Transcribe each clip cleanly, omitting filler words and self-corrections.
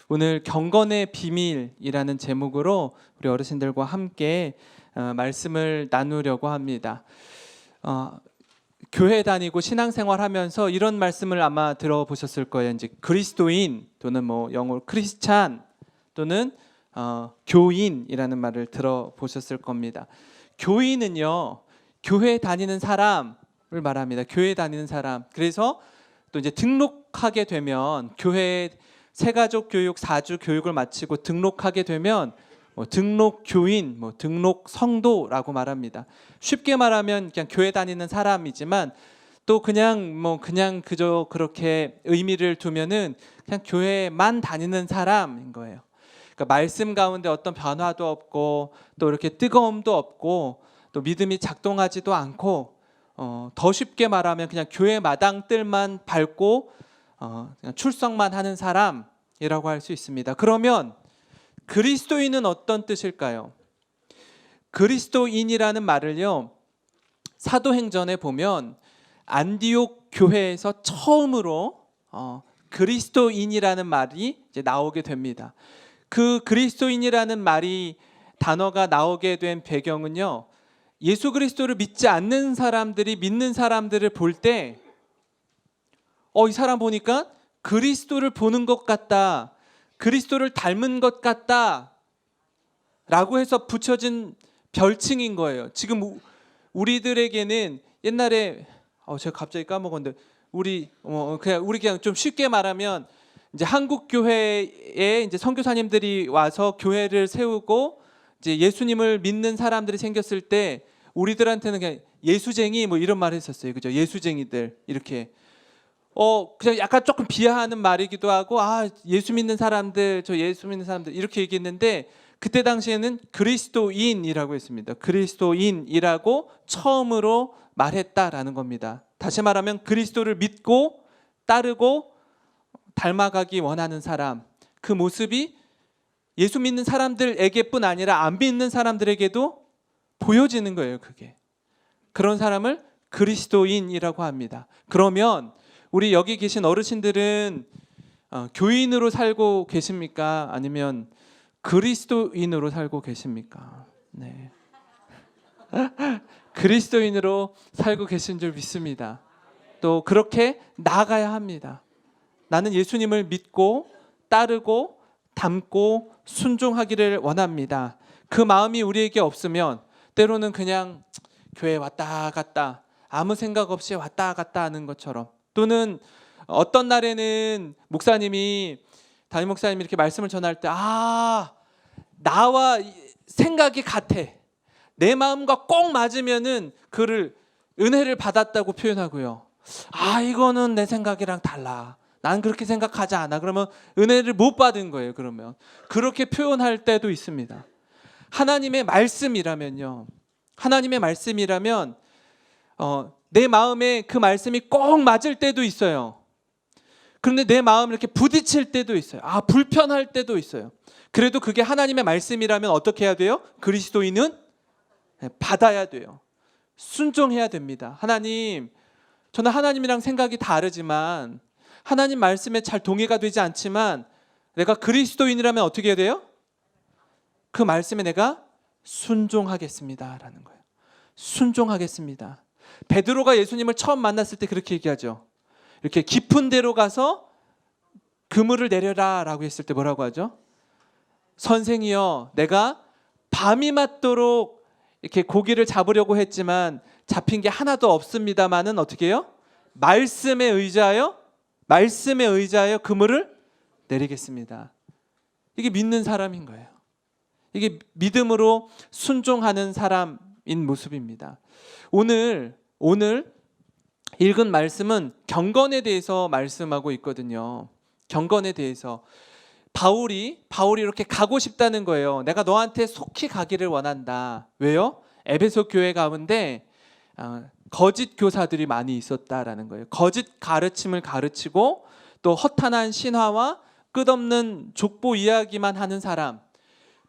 오늘 경건의 비밀이라는 제목으로 우리 어르신들과 함께 말씀을 나누려고 합니다. 교회 다니고 신앙생활하면서 이런 말씀을 아마 들어보셨을 거예요. 이제 그리스도인 또는 영어로 크리스찬 또는 교인이라는 말을 들어보셨을 겁니다. 교인은요, 교회 다니는 사람을 말합니다. 교회 다니는 사람. 그래서 또 이제 등록하게 되면 교회 새가족 교육, 사주 교육을 마치고 등록하게 되면 등록 교인, 등록 성도라고 말합니다. 쉽게 말하면 그냥 교회 다니는 사람이지만 또 그냥 그저 그렇게 의미를 두면은 그냥 교회만 다니는 사람인 거예요. 그러니까 말씀 가운데 어떤 변화도 없고 또 이렇게 뜨거움도 없고 또 믿음이 작동하지도 않고 더 쉽게 말하면 그냥 교회 마당뜰만 밟고 그냥 출석만 하는 사람이라고 할 수 있습니다. 그러면 그리스도인은 어떤 뜻일까요? 그리스도인이라는 말을요, 사도행전에 보면 안디옥 교회에서 처음으로 그리스도인이라는 말이 이제 나오게 됩니다. 그 그리스도인이라는 말이 단어가 나오게 된 배경은요, 예수 그리스도를 믿지 않는 사람들이 믿는 사람들을 볼 때 이 사람 보니까 그리스도를 보는 것 같다, 그리스도를 닮은 것 같다 라고 해서 붙여진 별칭인 거예요. 지금 우리들에게는 옛날에 제가 갑자기 까먹었는데 우리 그냥 좀 쉽게 말하면 이제 한국 교회에 이제 선교사님들이 와서 교회를 세우고 이제 예수님을 믿는 사람들이 생겼을 때 우리들한테는 그냥 예수쟁이 이런 말을 했었어요. 그죠? 예수쟁이들 이렇게 그냥 약간 조금 비하하는 말이기도 하고 예수 믿는 사람들, 저 예수 믿는 사람들 이렇게 얘기했는데 그때 당시에는 그리스도인이라고 했습니다. 그리스도인이라고 처음으로 말했다라는 겁니다. 다시 말하면 그리스도를 믿고 따르고 닮아가기 원하는 사람, 그 모습이 예수 믿는 사람들에게뿐 아니라 안 믿는 사람들에게도 보여지는 거예요. 그게 그런 사람을 그리스도인이라고 합니다. 그러면 우리 여기 계신 어르신들은 교인으로 살고 계십니까? 아니면 그리스도인으로 살고 계십니까? 네. 그리스도인으로 살고 계신 줄 믿습니다. 또 그렇게 나아가야 합니다. 나는 예수님을 믿고 따르고 닮고 순종하기를 원합니다. 그 마음이 우리에게 없으면 때로는 그냥 교회 왔다 갔다 아무 생각 없이 왔다 갔다 하는 것처럼, 또는 어떤 날에는 담임 목사님이 이렇게 말씀을 전할 때 나와 생각이 같아, 내 마음과 꼭 맞으면은 그를 은혜를 받았다고 표현하고요. 이거는 내 생각이랑 달라, 난 그렇게 생각하지 않아, 그러면 은혜를 못 받은 거예요. 그러면 그렇게 표현할 때도 있습니다. 하나님의 말씀이라면 내 마음에 그 말씀이 꼭 맞을 때도 있어요. 그런데 내 마음을 이렇게 부딪힐 때도 있어요. 불편할 때도 있어요. 그래도 그게 하나님의 말씀이라면 어떻게 해야 돼요? 그리스도인은 받아야 돼요. 순종해야 됩니다. 하나님, 저는 하나님이랑 생각이 다르지만, 하나님 말씀에 잘 동의가 되지 않지만 내가 그리스도인이라면 어떻게 해야 돼요? 그 말씀에 내가 순종하겠습니다 라는 거예요. 순종하겠습니다. 베드로가 예수님을 처음 만났을 때 그렇게 얘기하죠. 이렇게 깊은 데로 가서 그물을 내려라 라고 했을 때 뭐라고 하죠? 선생이여, 내가 밤이 맞도록 이렇게 고기를 잡으려고 했지만 잡힌 게 하나도 없습니다마는 어떻게 해요? 말씀에 의지하여 그물을 내리겠습니다. 이게 믿는 사람인 거예요. 이게 믿음으로 순종하는 사람인 모습입니다. 오늘 읽은 말씀은 경건에 대해서 말씀하고 있거든요. 경건에 대해서 바울이 이렇게 가고 싶다는 거예요. 내가 너한테 속히 가기를 원한다. 왜요? 에베소 교회 가운데 거짓 교사들이 많이 있었다라는 거예요. 거짓 가르침을 가르치고 또 허탄한 신화와 끝없는 족보 이야기만 하는 사람,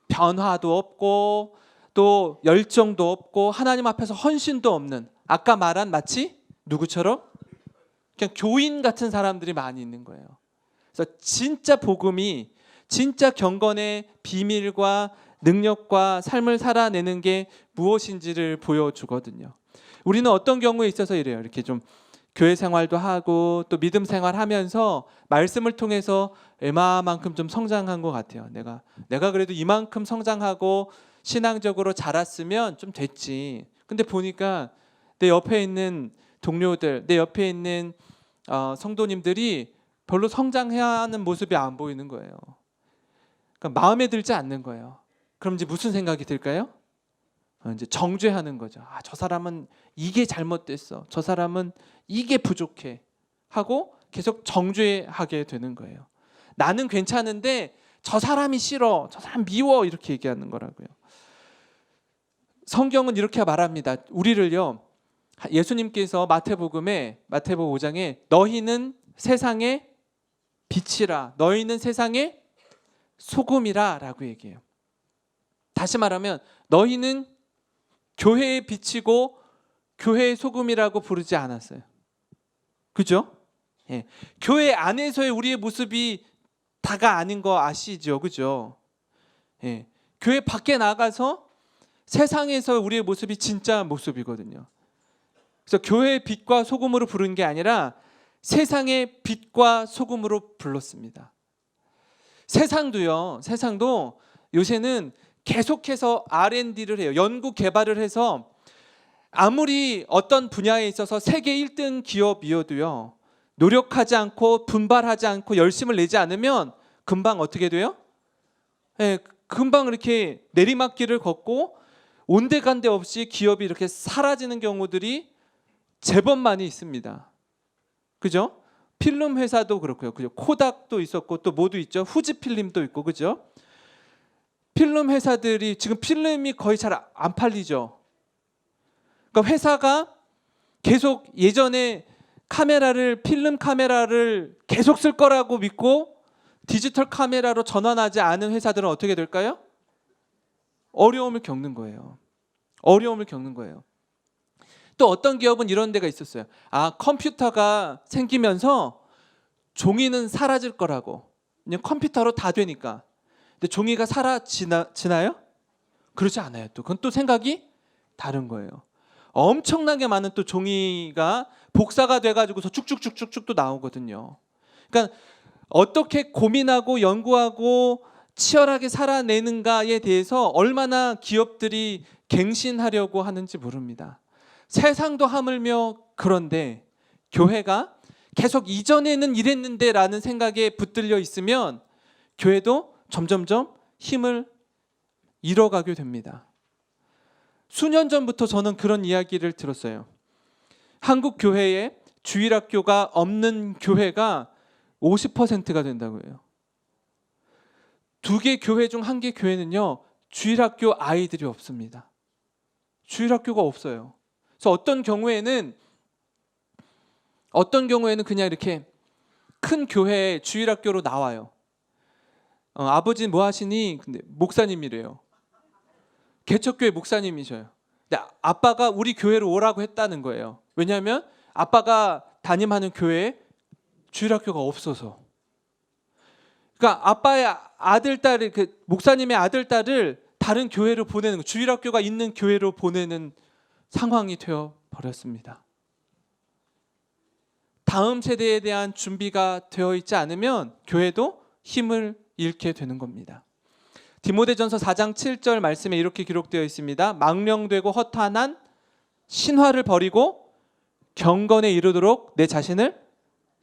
변화도 없고 또 열정도 없고 하나님 앞에서 헌신도 없는, 아까 말한 마치 누구처럼? 그냥 교인 같은 사람들이 많이 있는 거예요. 그래서 진짜 복음이 진짜 경건의 비밀과 능력과 삶을 살아내는 게 무엇인지를 보여주거든요. 우리는 어떤 경우에 있어서 이래요. 이렇게 좀 교회 생활도 하고 또 믿음 생활하면서 말씀을 통해서 얼마만큼 좀 성장한 것 같아요. 내가 그래도 이만큼 성장하고 신앙적으로 자랐으면 좀 됐지. 근데 보니까 내 옆에 있는 동료들, 내 옆에 있는 성도님들이 별로 성장해야 하는 모습이 안 보이는 거예요. 그러니까 마음에 들지 않는 거예요. 그럼 이제 무슨 생각이 들까요? 이제 정죄하는 거죠. 저 사람은 이게 잘못됐어. 저 사람은 이게 부족해. 하고 계속 정죄하게 되는 거예요. 나는 괜찮은데 저 사람이 싫어. 저 사람 미워. 이렇게 얘기하는 거라고요. 성경은 이렇게 말합니다. 우리를요. 예수님께서 마태복음 5장에 너희는 세상의 빛이라. 너희는 세상의 소금이라 라고 얘기해요. 다시 말하면 너희는 교회의 빛이고 교회의 소금이라고 부르지 않았어요. 그죠? 예. 교회 안에서의 우리의 모습이 다가 아닌 거 아시죠? 그죠? 예. 교회 밖에 나가서 세상에서 우리의 모습이 진짜 모습이거든요. 그래서 교회의 빛과 소금으로 부른 게 아니라 세상의 빛과 소금으로 불렀습니다. 세상도 요새는 계속해서 R&D를 해요. 연구 개발을 해서 아무리 어떤 분야에 있어서 세계 1등 기업이어도요. 노력하지 않고 분발하지 않고 열심을 내지 않으면 금방 어떻게 돼요? 네, 금방 이렇게 내리막길을 걷고 온데간데 없이 기업이 이렇게 사라지는 경우들이 제법 많이 있습니다. 그죠? 필름 회사도 그렇고요. 그죠? 코닥도 있었고 또 뭐도 있죠? 후지필름도 있고 그죠? 필름 회사들이 지금 필름이 거의 잘 안 팔리죠. 그러니까 회사가 계속 예전에 필름 카메라를 계속 쓸 거라고 믿고 디지털 카메라로 전환하지 않은 회사들은 어떻게 될까요? 어려움을 겪는 거예요. 또 어떤 기업은 이런 데가 있었어요. 컴퓨터가 생기면서 종이는 사라질 거라고. 그냥 컴퓨터로 다 되니까. 근데 종이가 사라지나요? 그렇지 않아요. 그건 또 생각이 다른 거예요. 엄청나게 많은 또 종이가 복사가 돼가지고서 쭉쭉쭉쭉쭉 또 나오거든요. 그러니까 어떻게 고민하고 연구하고 치열하게 살아내는가에 대해서 얼마나 기업들이 갱신하려고 하는지 모릅니다. 세상도 하물며 그런데 교회가 계속 이전에는 이랬는데 라는 생각에 붙들려 있으면 교회도 점점점 힘을 잃어가게 됩니다. 수년 전부터 저는 그런 이야기를 들었어요. 한국 교회에 주일학교가 없는 교회가 50%가 된다고 해요. 2개 교회 중 1개 교회는요. 주일학교 아이들이 없습니다. 주일학교가 없어요. 그래서 어떤 경우에는 그냥 이렇게 큰 교회에 주일학교로 나와요. 아버지는 뭐 하시니? 근데 목사님이래요. 개척교회 목사님이셔요. 근데 아빠가 우리 교회로 오라고 했다는 거예요. 왜냐하면 아빠가 담임하는 교회에 주일학교가 없어서. 그러니까 아빠의 목사님의 아들, 딸을 다른 교회로 보내는 거, 주일학교가 있는 교회로 보내는 상황이 되어 버렸습니다. 다음 세대에 대한 준비가 되어 있지 않으면 교회도 힘을 잃게 되는 겁니다. 디모데전서 4장 7절 말씀에 이렇게 기록되어 있습니다. 망령되고 허탄한 신화를 버리고 경건에 이르도록 내 자신을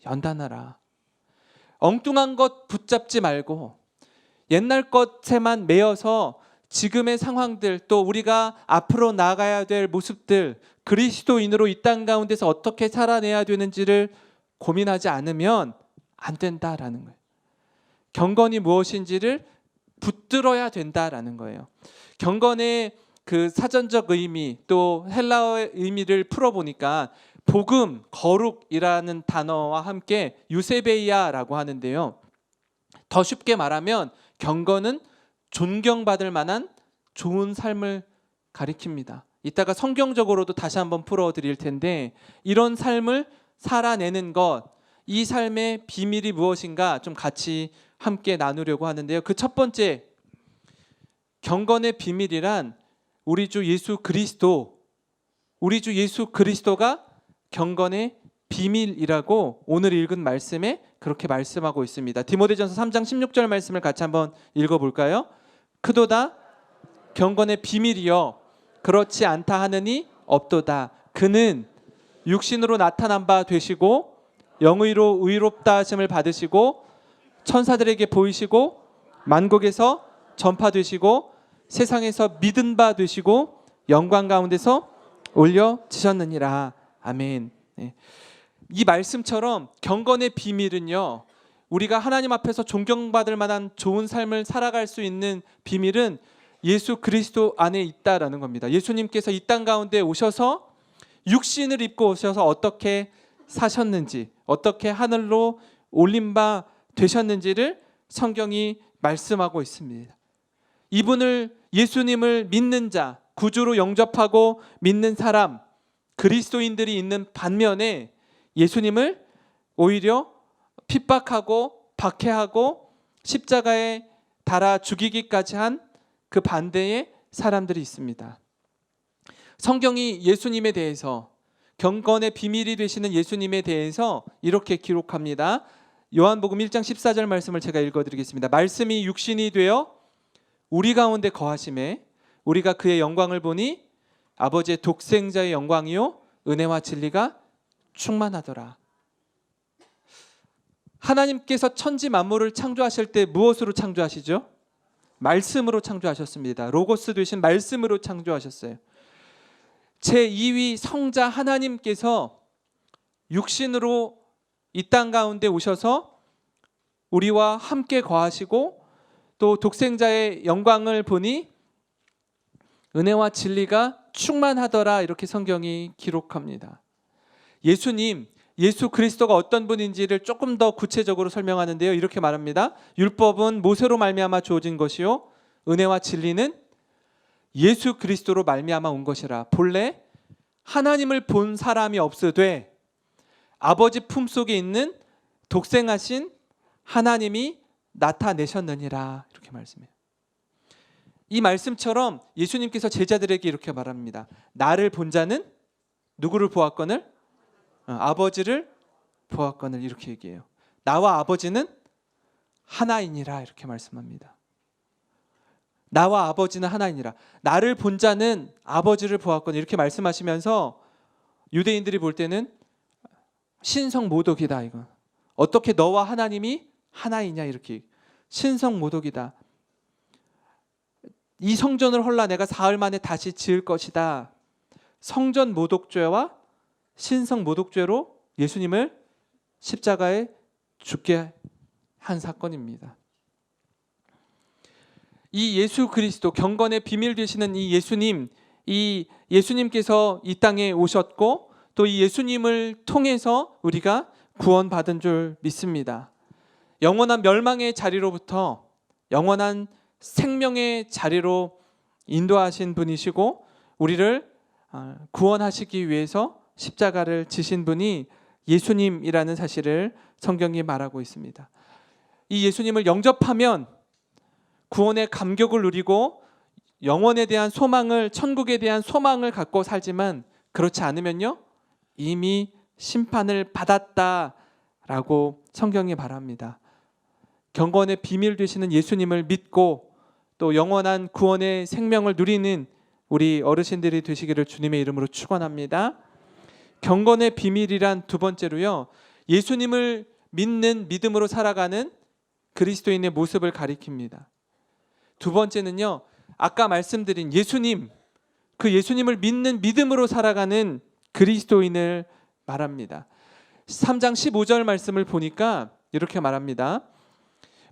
연단하라. 엉뚱한 것 붙잡지 말고 옛날 것에만 매여서 지금의 상황들 또 우리가 앞으로 나가야 될 모습들 그리스도인으로 이 땅 가운데서 어떻게 살아내야 되는지를 고민하지 않으면 안 된다라는 거예요. 경건이 무엇인지를 붙들어야 된다라는 거예요. 경건의 그 사전적 의미 또 헬라어의 의미를 풀어보니까 복음, 거룩이라는 단어와 함께 유세베이아라고 하는데요. 더 쉽게 말하면 경건은 존경받을 만한 좋은 삶을 가리킵니다. 이따가 성경적으로도 다시 한번 풀어드릴 텐데 이런 삶을 살아내는 것, 이 삶의 비밀이 무엇인가 좀 같이 함께 나누려고 하는데요. 그 첫 번째 경건의 비밀이란 우리 주 예수 그리스도가 경건의 비밀이라고 오늘 읽은 말씀에 그렇게 말씀하고 있습니다. 디모데전서 3장 16절 말씀을 같이 한번 읽어볼까요? 크도다 경건의 비밀이여 그렇지 않다 하느니 없도다. 그는 육신으로 나타난 바 되시고 영의로 의롭다 하심을 받으시고 천사들에게 보이시고 만국에서 전파되시고 세상에서 믿은 바 되시고 영광 가운데서 올려지셨느니라. 아멘. 네. 이 말씀처럼 경건의 비밀은요, 우리가 하나님 앞에서 존경받을 만한 좋은 삶을 살아갈 수 있는 비밀은 예수 그리스도 안에 있다라는 겁니다. 예수님께서 이 땅 가운데 오셔서 육신을 입고 오셔서 어떻게 사셨는지, 어떻게 하늘로 올린 바 되셨는지를 성경이 말씀하고 있습니다. 이분을, 예수님을 믿는 자, 구주로 영접하고 믿는 사람, 그리스도인들이 있는 반면에 예수님을 오히려 핍박하고 박해하고 십자가에 달아 죽이기까지 한 그 반대의 사람들이 있습니다. 성경이 예수님에 대해서, 경건의 비밀이 되시는 예수님에 대해서 이렇게 기록합니다. 요한복음 1장 14절 말씀을 제가 읽어드리겠습니다. 말씀이 육신이 되어 우리 가운데 거하심에 우리가 그의 영광을 보니 아버지의 독생자의 영광이요 은혜와 진리가 충만하더라. 하나님께서 천지 만물을 창조하실 때 무엇으로 창조하시죠? 말씀으로 창조하셨습니다. 로고스 되신 말씀으로 창조하셨어요. 제2위 성자 하나님께서 육신으로 이 땅 가운데 오셔서 우리와 함께 거하시고 또 독생자의 영광을 보니 은혜와 진리가 충만하더라. 이렇게 성경이 기록합니다. 예수 그리스도가 어떤 분인지를 조금 더 구체적으로 설명하는데요. 이렇게 말합니다. 율법은 모세로 말미암아 주어진 것이요 은혜와 진리는 예수 그리스도로 말미암아 온 것이라. 본래 하나님을 본 사람이 없으되 아버지 품속에 있는 독생하신 하나님이 나타내셨느니라. 이렇게 말씀해요. 이 말씀처럼 예수님께서 제자들에게 이렇게 말합니다. 나를 본 자는 누구를 보았거늘? 아버지를 보았거늘. 이렇게 얘기해요. 나와 아버지는 하나이니라. 이렇게 말씀합니다. 나와 아버지는 하나이니라. 나를 본 자는 아버지를 보았거늘. 이렇게 말씀하시면서 유대인들이 볼 때는 신성모독이다. 이거 어떻게 너와 하나님이 하나이냐. 이렇게 신성모독이다. 이 성전을 헐라 내가 사흘 만에 다시 지을 것이다. 성전 모독죄와 신성 모독죄로 예수님을 십자가에 죽게 한 사건입니다. 이 예수 그리스도, 경건의 비밀 되시는 이 예수님께서 이 땅에 오셨고 또 이 예수님을 통해서 우리가 구원받은 줄 믿습니다. 영원한 멸망의 자리로부터 영원한 생명의 자리로 인도하신 분이시고 우리를 구원하시기 위해서 십자가를 지신 분이 예수님이라는 사실을 성경이 말하고 있습니다. 이 예수님을 영접하면 구원의 감격을 누리고 영원에 대한 소망을, 천국에 대한 소망을 갖고 살지만 그렇지 않으면요 이미 심판을 받았다라고 성경이 말합니다. 경건의 비밀 되시는 예수님을 믿고 또 영원한 구원의 생명을 누리는 우리 어르신들이 되시기를 주님의 이름으로 축원합니다. 경건의 비밀이란 두 번째로요, 예수님을 믿는 믿음으로 살아가는 그리스도인의 모습을 가리킵니다. 두 번째는요, 아까 말씀드린 예수님, 그 예수님을 믿는 믿음으로 살아가는 그리스도인을 말합니다. 3장 15절 말씀을 보니까 이렇게 말합니다.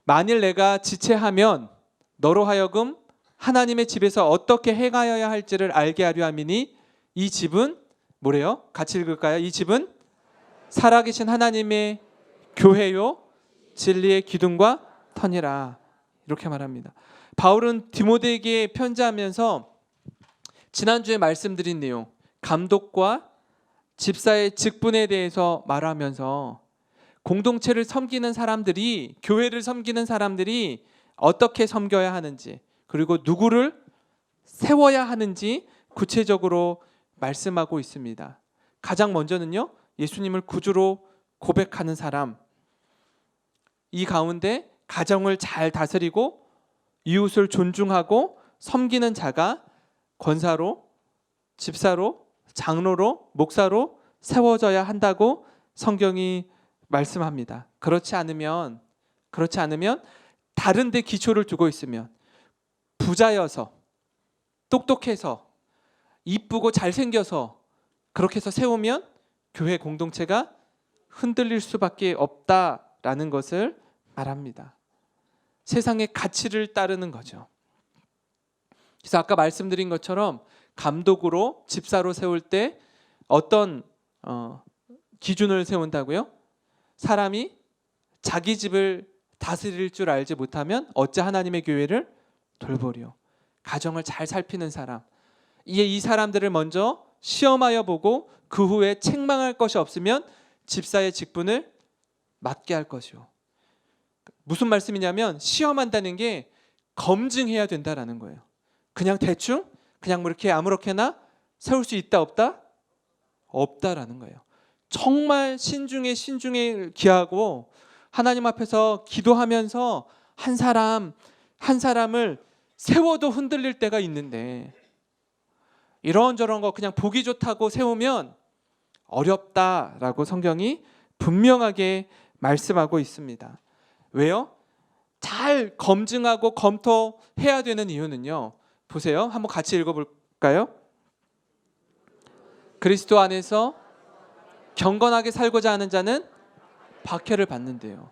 만일 내가 지체하면 너로 하여금 하나님의 집에서 어떻게 행하여야 할지를 알게 하려 함이니 이 집은 뭐래요? 같이 읽을까요? 이 집은 살아계신 하나님의 교회요 진리의 기둥과 터니라. 이렇게 말합니다. 바울은 디모데에게 편지하면서 지난주에 말씀드린 내용, 감독과 집사의 직분에 대해서 말하면서 공동체를 섬기는 사람들이, 교회를 섬기는 사람들이 어떻게 섬겨야 하는지, 그리고 누구를 세워야 하는지 구체적으로 말씀하고 있습니다. 가장 먼저는요, 예수님을 구주로 고백하는 사람, 이 가운데 가정을 잘 다스리고 이웃을 존중하고 섬기는 자가 권사로, 집사로, 장로로, 목사로 세워져야 한다고 성경이 말씀합니다. 그렇지 않으면 다른 데 기초를 두고 있으면, 부자여서, 똑똑해서, 이쁘고 잘생겨서 그렇게 해서 세우면 교회 공동체가 흔들릴 수밖에 없다라는 것을 말합니다. 세상의 가치를 따르는 거죠. 그래서 아까 말씀드린 것처럼 감독으로, 집사로 세울 때 어떤 기준을 세운다고요? 사람이 자기 집을 다스릴 줄 알지 못하면 어찌 하나님의 교회를 돌보리요. 가정을 잘 살피는 사람, 이 사람들을 먼저 시험하여 보고 그 후에 책망할 것이 없으면 집사의 직분을 맡게 할 것이요. 무슨 말씀이냐면, 시험한다는 게 검증해야 된다라는 거예요. 그냥 대충, 그냥 뭐 이렇게 아무렇게나 세울 수 있다 없다? 없다라는 거예요. 정말 신중에 기하고 하나님 앞에서 기도하면서 한 사람을 세워도 흔들릴 때가 있는데, 이런저런 거 그냥 보기 좋다고 세우면 어렵다라고 성경이 분명하게 말씀하고 있습니다. 왜요? 잘 검증하고 검토해야 되는 이유는요, 보세요. 한번 같이 읽어볼까요? 그리스도 안에서 경건하게 살고자 하는 자는 박해를 받는데요.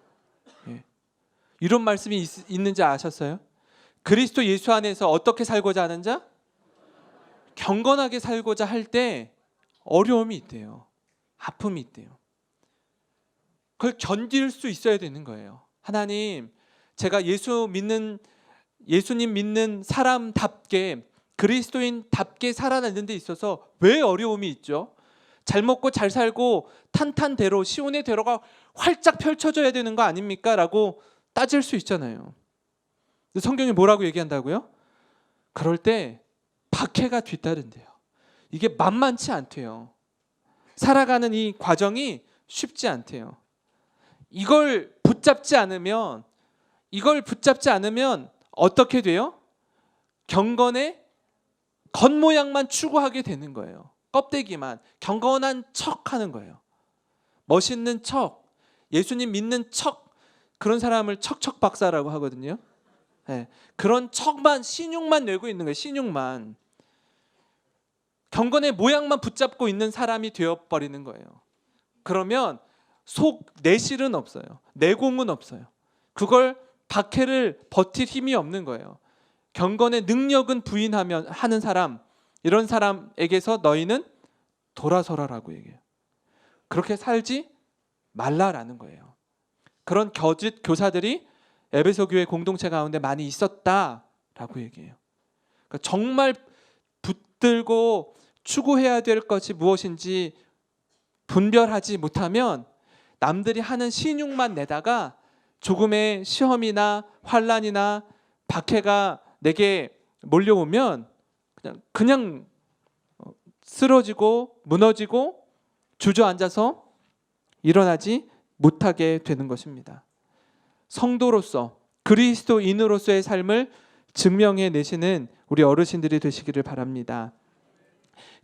이런 말씀이 있는지 아셨어요? 그리스도 예수 안에서 어떻게 살고자 하는 자? 경건하게 살고자 할 때 어려움이 있대요. 아픔이 있대요. 그걸 견딜 수 있어야 되는 거예요. 하나님, 제가 예수님 믿는 사람답게, 그리스도인답게 살아내는 데 있어서 왜 어려움이 있죠? 잘 먹고 잘 살고 탄탄대로 시온의 대로가 활짝 펼쳐져야 되는 거 아닙니까? 라고 따질 수 있잖아요. 성경이 뭐라고 얘기한다고요? 그럴 때 박해가 뒤따른대요. 이게 만만치 않대요. 살아가는 이 과정이 쉽지 않대요. 이걸 붙잡지 않으면 어떻게 돼요? 경건의 겉모양만 추구하게 되는 거예요. 껍데기만, 경건한 척 하는 거예요. 멋있는 척, 예수님 믿는 척, 그런 사람을 척척 박사라고 하거든요. 네, 그런 척만, 신용만 내고 있는 거예요. 신용만. 경건의 모양만 붙잡고 있는 사람이 되어버리는 거예요. 그러면 속 내실은 없어요. 내공은 없어요. 그걸 박해를 버틸 힘이 없는 거예요. 경건의 능력은 하는 사람, 이런 사람에게서 너희는 돌아서라라고 얘기해요. 그렇게 살지 말라라는 거예요. 그런 거짓 교사들이 에베소 교회 공동체 가운데 많이 있었다라고 얘기해요. 그러니까 정말 붙들고 추구해야 될 것이 무엇인지 분별하지 못하면 남들이 하는 신용만 내다가 조금의 시험이나 환난이나 박해가 내게 몰려오면 그냥 쓰러지고 무너지고 주저앉아서 일어나지 못하게 되는 것입니다. 성도로서, 그리스도인으로서의 삶을 증명해 내시는 우리 어르신들이 되시기를 바랍니다.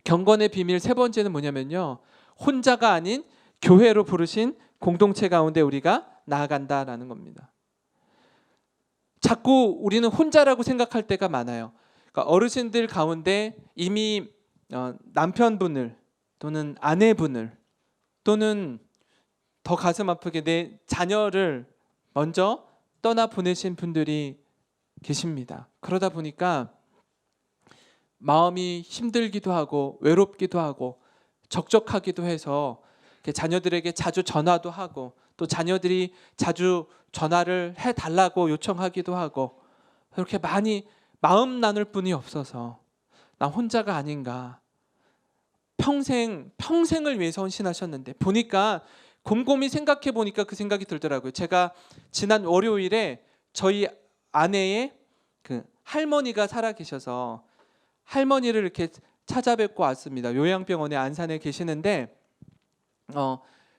경건의 비밀 세 번째는 뭐냐면요, 혼자가 아닌 교회로 부르신 공동체 가운데 우리가 나아간다라는 겁니다. 자꾸 우리는 혼자라고 생각할 때가 많아요. 그러니까 어르신들 가운데 이미 남편분을 또는 아내분을 또는 더 가슴 아프게 내 자녀를 먼저 떠나 보내신 분들이 계십니다. 그러다 보니까 마음이 힘들기도 하고 외롭기도 하고 적적하기도 해서 자녀들에게 자주 전화도 하고 또 자녀들이 자주 전화를 해달라고 요청하기도 하고 그렇게 많이 마음 나눌 분이 없어서 나 혼자가 아닌가. 평생을 위해서 헌신하셨는데 보니까 곰곰이 생각해 보니까 그 생각이 들더라고요. 제가 지난 월요일에 저희 아내의 그 할머니가 살아 계셔서 할머니를 이렇게 찾아뵙고 왔습니다. 요양병원에 안산에 계시는데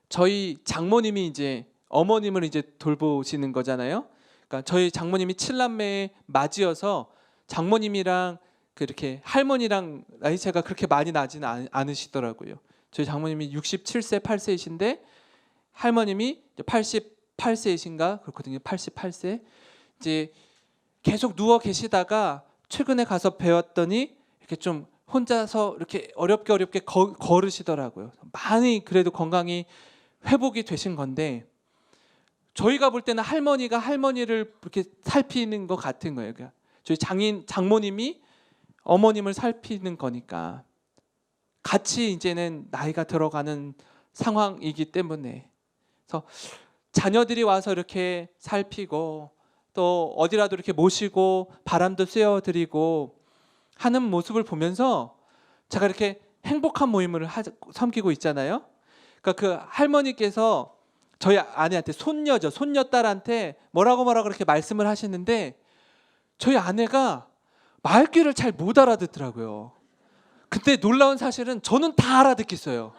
저희 장모님이 이제 어머님을 이제 돌보시는 거잖아요. 그러니까 저희 장모님이 7남매의 맏이어서 장모님이랑 그렇게 할머니랑 나이 차이가 그렇게 많이 나지는 않으시더라고요. 저희 장모님이 67세, 8세이신데 할머님이 88세이신가 그렇거든요. 88세. 이제 계속 누워 계시다가 최근에 가서 배웠더니 이렇게 좀 혼자서 이렇게 어렵게 걸으시더라고요. 많이 그래도 건강이 회복이 되신 건데 저희가 볼 때는 할머니가 할머니를 이렇게 살피는 것 같은 거예요. 그러니까 저희 장모님이 어머님을 살피는 거니까 같이 이제는 나이가 들어가는 상황이기 때문에 그래서 자녀들이 와서 이렇게 살피고 또 어디라도 이렇게 모시고 바람도 쐬어드리고 하는 모습을 보면서 제가 이렇게 행복한 모임을 섬기고 있잖아요. 그러니까 그 할머니께서 저희 아내한테 손녀딸한테 뭐라고 그렇게 말씀을 하시는데 저희 아내가 말귀를 잘 못 알아듣더라고요. 근데 놀라운 사실은 저는 다 알아듣겠어요.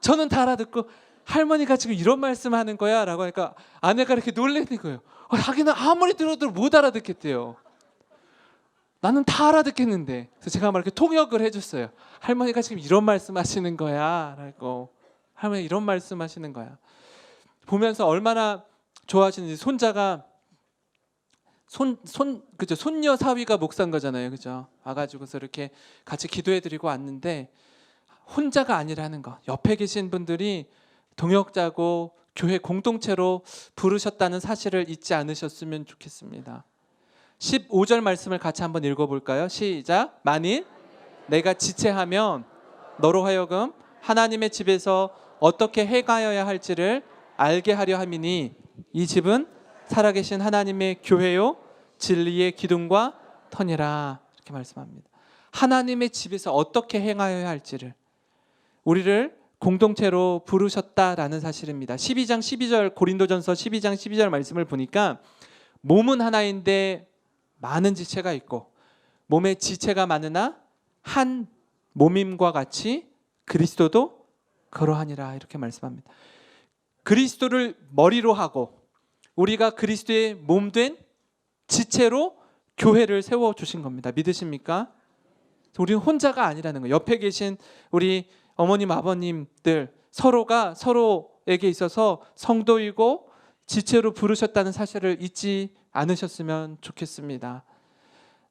저는 다 알아듣고 할머니가 지금 이런 말씀하는 거야 라고 하니까 아내가 이렇게 놀라는 거예요. 자기는 아무리 들어도 못 알아듣겠대요. 나는 다 알아듣겠는데. 그래서 제가 막 이렇게 통역을 해줬어요. 할머니가 지금 이런 말씀하시는 거야 라고. 할머니 이런 말씀하시는 거야. 보면서 얼마나 좋아하시는지. 손자가 그죠? 손녀 사위가 목사인 거잖아요, 그죠? 와가지고서 이렇게 같이 기도해드리고 왔는데 혼자가 아니라는 거. 옆에 계신 분들이 동역자고 교회 공동체로 부르셨다는 사실을 잊지 않으셨으면 좋겠습니다. 15절 말씀을 같이 한번 읽어볼까요? 시작. 만일 내가 지체하면 너로 하여금 하나님의 집에서 어떻게 행하여야 할지를 알게 하려 함이니 이 집은 살아계신 하나님의 교회요 진리의 기둥과 터니라. 이렇게 말씀합니다. 하나님의 집에서 어떻게 행하여야 할지를 우리를 공동체로 부르셨다라는 사실입니다. 12장 12절 고린도전서 12장 12절 말씀을 보니까 몸은 하나인데 많은 지체가 있고 몸에 지체가 많으나 한 몸임과 같이 그리스도도 그러하니라. 이렇게 말씀합니다. 그리스도를 머리로 하고 우리가 그리스도의 몸된 지체로 교회를 세워주신 겁니다. 믿으십니까? 우리는 혼자가 아니라는 거예요. 옆에 계신 우리 어머님 아버님들 서로가 서로에게 있어서 성도이고 지체로 부르셨다는 사실을 잊지 않으셨으면 좋겠습니다.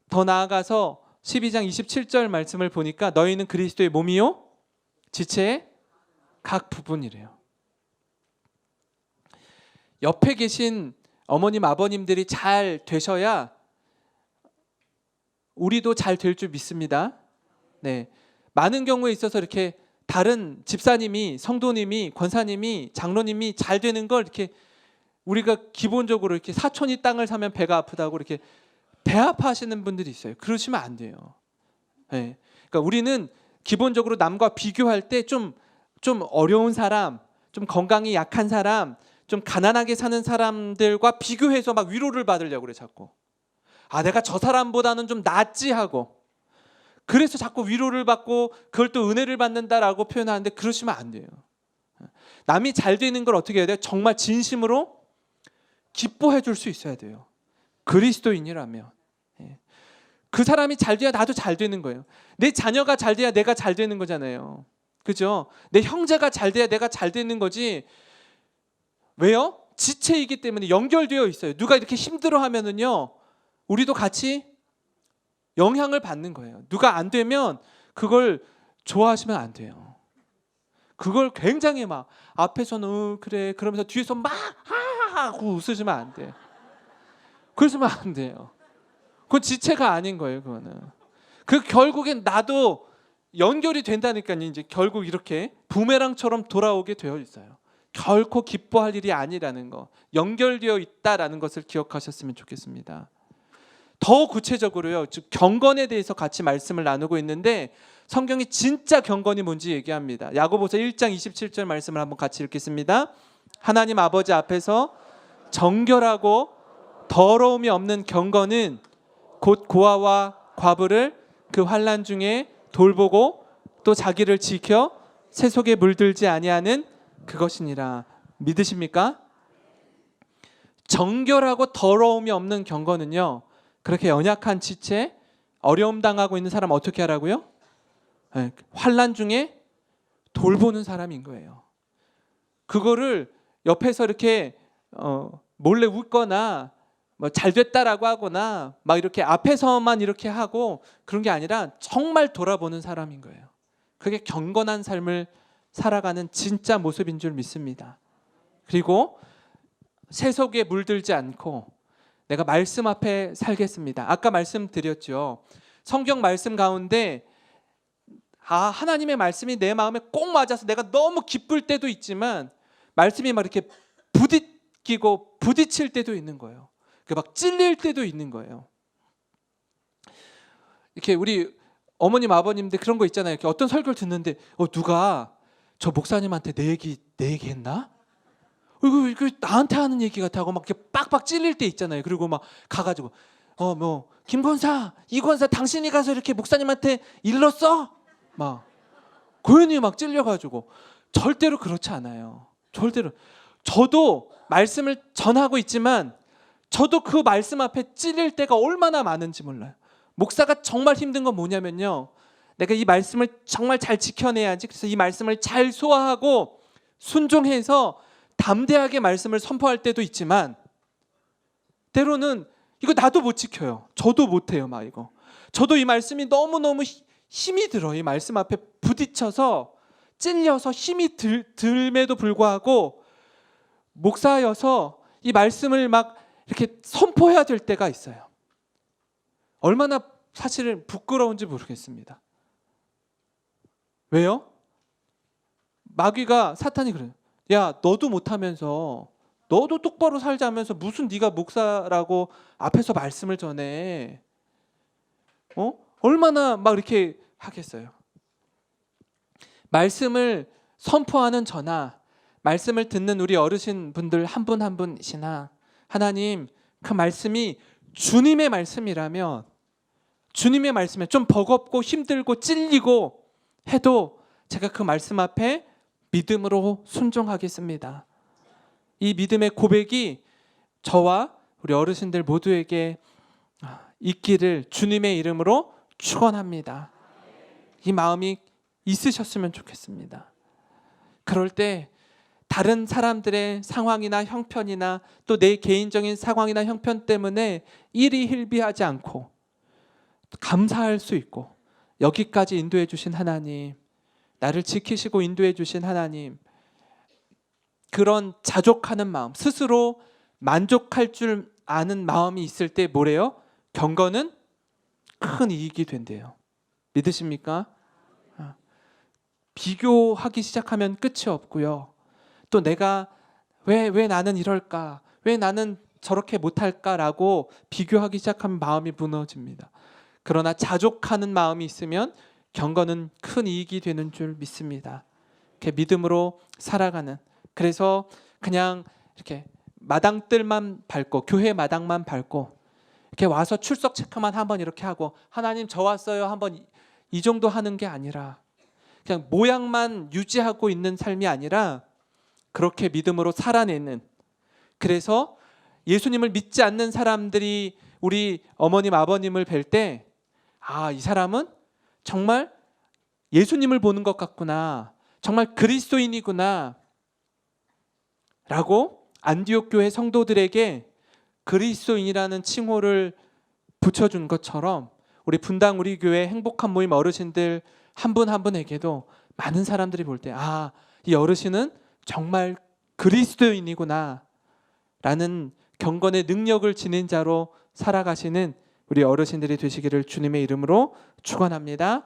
더 나아가서 12장 27절 말씀을 보니까 너희는 그리스도의 몸이요 지체의 각 부분이래요. 옆에 계신 어머님 아버님들이 잘 되셔야 우리도 잘 될 줄 믿습니다. 네, 많은 경우에 있어서 이렇게 다른 집사님이 성도님이 권사님이 장로님이 잘 되는 걸 이렇게 우리가 기본적으로 이렇게 사촌이 땅을 사면 배가 아프다고 이렇게 배 아파하시는 분들이 있어요. 그러시면 안 돼요. 네. 그러니까 우리는 기본적으로 남과 비교할 때 좀 어려운 사람, 좀 건강이 약한 사람, 좀 가난하게 사는 사람들과 비교해서 막 위로를 받으려고 그래 자꾸. 내가 저 사람보다는 좀 낫지 하고. 그래서 자꾸 위로를 받고 그걸 또 은혜를 받는다라고 표현하는데 그러시면 안 돼요. 남이 잘 되는 걸 어떻게 해야 돼요? 정말 진심으로 기뻐해 줄 수 있어야 돼요. 그리스도인이라면. 그 사람이 잘 돼야 나도 잘 되는 거예요. 내 자녀가 잘 돼야 내가 잘 되는 거잖아요. 그죠? 내 형제가 잘 돼야 내가 잘 되는 거지. 왜요? 지체이기 때문에 연결되어 있어요. 누가 이렇게 힘들어하면은요, 우리도 같이 영향을 받는 거예요. 누가 안 되면 그걸 좋아하시면 안 돼요. 그걸 굉장히 막 앞에서는 그래 그러면서 뒤에서 막 하하하고 웃으시면 안 돼. 그러시면 안 돼요. 그건 지체가 아닌 거예요. 그거는. 그 결국엔 나도 연결이 된다니까요. 이제 결국 이렇게 부메랑처럼 돌아오게 되어 있어요. 결코 기뻐할 일이 아니라는 거, 연결되어 있다라는 것을 기억하셨으면 좋겠습니다. 더 구체적으로요, 즉 경건에 대해서 같이 말씀을 나누고 있는데 성경이 진짜 경건이 뭔지 얘기합니다. 야고보서 1장 27절 말씀을 한번 같이 읽겠습니다. 하나님 아버지 앞에서 정결하고 더러움이 없는 경건은 곧 고아와 과부를 그 환난 중에 돌보고 또 자기를 지켜 세속에 물들지 아니하는 그것이니라. 믿으십니까? 정결하고 더러움이 없는 경건은요, 그렇게 연약한 지체, 어려움 당하고 있는 사람 어떻게 하라고요? 환난 중에 돌보는 사람인 거예요. 그거를 옆에서 이렇게 몰래 웃거나 뭐 잘 됐다라고 하거나 막 이렇게 앞에서만 이렇게 하고 그런 게 아니라 정말 돌아보는 사람인 거예요. 그게 경건한 삶을 살아가는 진짜 모습인 줄 믿습니다. 그리고 세속에 물들지 않고 내가 말씀 앞에 살겠습니다. 아까 말씀드렸죠. 성경 말씀 가운데 하나님의 말씀이 내 마음에 꼭 맞아서 내가 너무 기쁠 때도 있지만 말씀이 막 이렇게 부딪히고 부딪힐 때도 있는 거예요. 막 찔릴 때도 있는 거예요. 이렇게 우리 어머님 아버님들 그런 거 있잖아요. 이렇게 어떤 설교를 듣는데 누가 저 목사님한테 내 얘기 했나? 이거 나한테 하는 얘기 같아 하고 막 이렇게 빡빡 찔릴 때 있잖아요. 그리고 막 가가지고 뭐 김권사, 이권사 당신이 가서 이렇게 목사님한테 일렀어? 막 고연히 막 찔려가지고. 절대로 그렇지 않아요. 절대로. 저도 말씀을 전하고 있지만 저도 그 말씀 앞에 찔릴 때가 얼마나 많은지 몰라요. 목사가 정말 힘든 건 뭐냐면요, 내가 이 말씀을 정말 잘 지켜내야지, 그래서 이 말씀을 잘 소화하고 순종해서 담대하게 말씀을 선포할 때도 있지만 때로는 이거 나도 못 지켜요. 저도 못해요. 막 이거 저도 이 말씀이 너무너무 힘이 들어. 이 말씀 앞에 부딪혀서 찔려서 힘이 들음에도 불구하고 목사여서 이 말씀을 막 이렇게 선포해야 될 때가 있어요. 얼마나 사실은 부끄러운지 모르겠습니다. 왜요? 마귀가, 사탄이 그래요. 야, 너도 못하면서, 너도 똑바로 살자면서 무슨 네가 목사라고 앞에서 말씀을 전해? 얼마나 막 이렇게 하겠어요. 말씀을 선포하는 저나 말씀을 듣는 우리 어르신 분들 한 분 한 분이시나 하나님 그 말씀이 주님의 말씀이라면, 주님의 말씀에 좀 버겁고 힘들고 찔리고 해도 제가 그 말씀 앞에 믿음으로 순종하겠습니다. 이 믿음의 고백이 저와 우리 어르신들 모두에게 있기를 주님의 이름으로 축원합니다. 이 마음이 있으셨으면 좋겠습니다. 그럴 때 다른 사람들의 상황이나 형편이나 또 내 개인적인 상황이나 형편 때문에 일이 hil비하지 않고 감사할 수 있고, 여기까지 인도해 주신 하나님, 나를 지키시고 인도해 주신 하나님, 그런 자족하는 마음, 스스로 만족할 줄 아는 마음이 있을 때 뭐래요? 경건은 큰 이익이 된대요. 믿으십니까? 비교하기 시작하면 끝이 없고요. 또 내가 왜 나는 이럴까? 왜 나는 저렇게 못할까라고 비교하기 시작하면 마음이 무너집니다. 그러나 자족하는 마음이 있으면 경건은 큰 이익이 되는 줄 믿습니다. 이렇게 믿음으로 살아가는, 그래서 그냥 이렇게 마당들만 밟고, 교회 마당만 밟고 이렇게 와서 출석 체크만 한번 이렇게 하고 하나님 저 왔어요 한번 이 정도 하는 게 아니라, 그냥 모양만 유지하고 있는 삶이 아니라 그렇게 믿음으로 살아내는, 그래서 예수님을 믿지 않는 사람들이 우리 어머님 아버님을 뵐 때 이 사람은 정말 예수님을 보는 것 같구나, 정말 그리스도인이구나 라고 안디옥 교회 성도들에게 그리스도인이라는 칭호를 붙여준 것처럼 우리 분당 우리 교회 행복한 모임 어르신들 한 분 한 분에게도 많은 사람들이 볼 때 이 어르신은 정말 그리스도인이구나 라는 경건의 능력을 지닌 자로 살아가시는 우리 어르신들이 되시기를 주님의 이름으로 축원합니다.